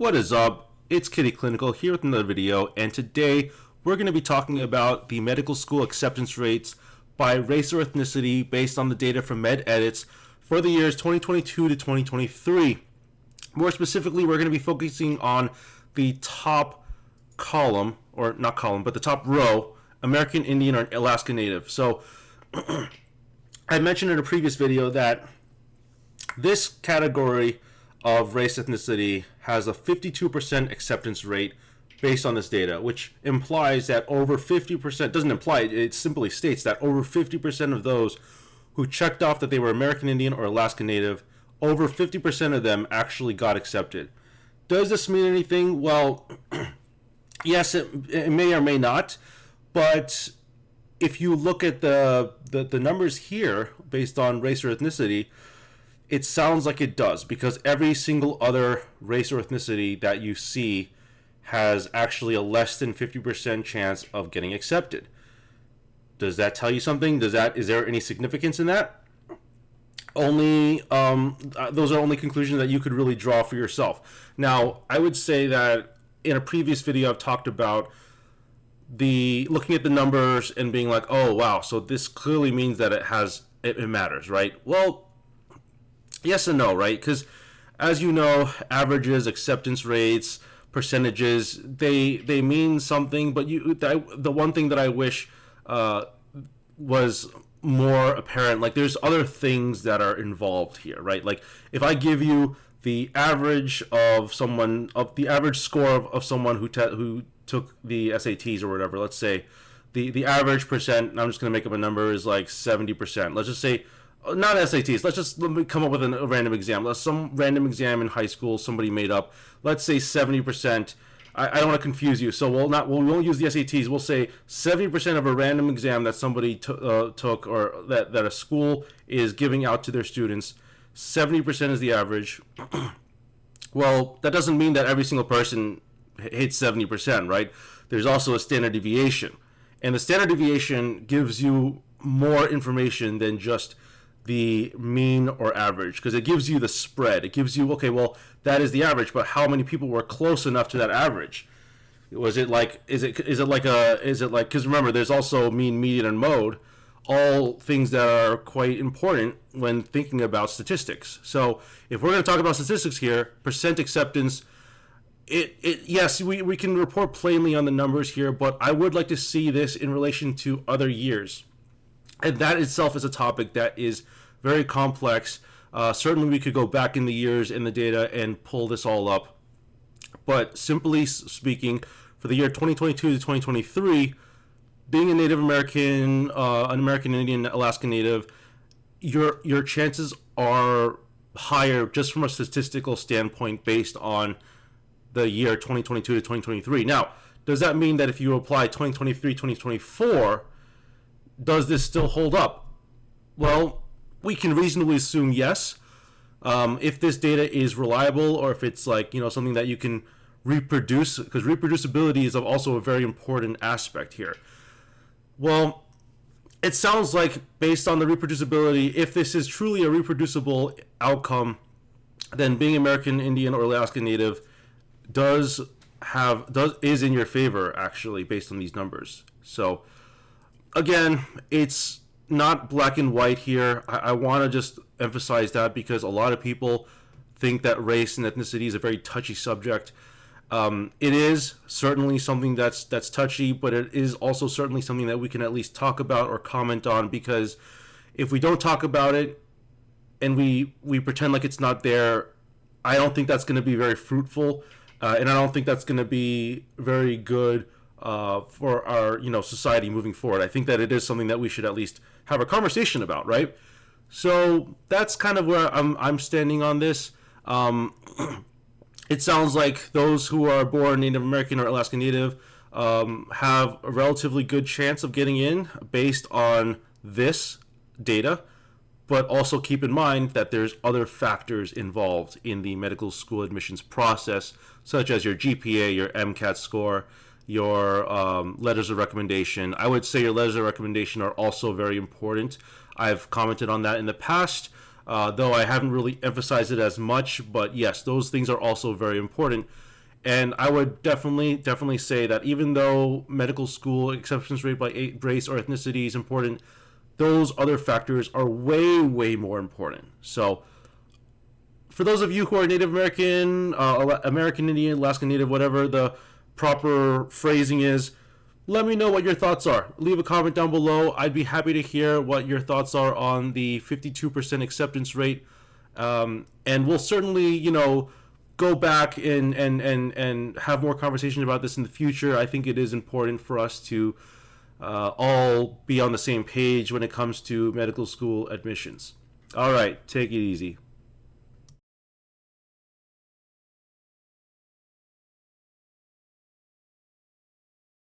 What is up? It's Kitty Clinical here with another video, and today we're going to be talking about the medical school acceptance rates by race or ethnicity based on the data from MedEdits for the years 2022 to 2023. More specifically, we're going to be focusing on the top column, or not column, but the top row, American Indian or Alaska Native. So I mentioned in a previous video that this category of race ethnicity has a 52% acceptance rate based on this data, which implies that over 50%, doesn't imply, it simply states that over 50% of those who checked off that they were American Indian or Alaska Native, over 50% of them actually got accepted. Does this mean anything? Well, yes, it may or may not, but if you look at the numbers here based on race or ethnicity, it sounds like it does, because every single other race or ethnicity that you see has actually a less than 50% chance of getting accepted. Does that tell you something? Is there any significance in that? Those are only conclusions that you could really draw for yourself. Now, I would say that in a previous video I've talked about looking at the numbers and being like, oh wow, so this clearly means that it matters, right? Well, yes and no, right? Because as you know, averages, acceptance rates, percentages, they mean something, but the one thing that I wish was more apparent, like there's other things that are involved here, right? Like if I give you the average of the average score of someone who took the SATs or whatever, let's say the average percent, I'm just going to make up a number, is like 70%. Let's just say, not SATs, let me come up with a random exam. Some random exam in high school somebody made up. Let's say 70%. I don't want to confuse you, so we won't use the SATs. We'll say 70% of a random exam that somebody took, or that a school is giving out to their students. 70% is the average. Well, that doesn't mean that every single person hits 70%, right? There's also a standard deviation. And the standard deviation gives you more information than just the mean or average, because it gives you the spread. It gives you, okay, well, that is the average, but how many people were close enough to that average? Is it like, because remember, there's also mean, median, and mode, all things that are quite important when thinking about statistics. So if we're going to talk about statistics here, percent acceptance, yes, we can report plainly on the numbers here, but I would like to see this in relation to other years. And that itself is a topic that is very complex. Certainly we could go back in the years in the data and pull this all up. But simply speaking, for the year 2022 to 2023, being a Native American, an American Indian, Alaska Native, your chances are higher just from a statistical standpoint based on the year 2022 to 2023. Now, does that mean that if you apply 2023, 2024, does this still hold up? Well, we can reasonably assume yes. If this data is reliable, or if it's like, something that you can reproduce, because reproducibility is also a very important aspect here. Well, it sounds like based on the reproducibility, if this is truly a reproducible outcome, then being American Indian or Alaska Native is in your favor, actually, based on these numbers. So again, it's not black and white here. I want to just emphasize that, because a lot of people think that race and ethnicity is a very touchy subject. It is certainly something that's touchy, but it is also certainly something that we can at least talk about or comment on, because if we don't talk about it and we pretend like it's not there, I don't think that's going to be very fruitful, and I don't think that's going to be very good for our society moving forward. I think that it is something that we should at least have a conversation about, right? So that's kind of where I'm standing on this. It sounds like those who are born Native American or Alaska Native have a relatively good chance of getting in based on this data, but also keep in mind that there's other factors involved in the medical school admissions process, such as your GPA, your MCAT score, your letters of recommendation. I would say your letters of recommendation are also very important. I've commented on that in the past. though I haven't really emphasized it as much. But yes, those things are also very important. And I would definitely say that even though medical school acceptance rate by race or ethnicity is important, those other factors are way more important. So for those of you who are Native American, American Indian, Alaska Native, whatever the proper phrasing is, let me know what your thoughts are. Leave a comment down below. I'd be happy to hear what your thoughts are on the 52% acceptance rate. And we'll certainly, go back and have more conversations about this in the future. I think it is important for us to all be on the same page when it comes to medical school admissions. All right, take it easy.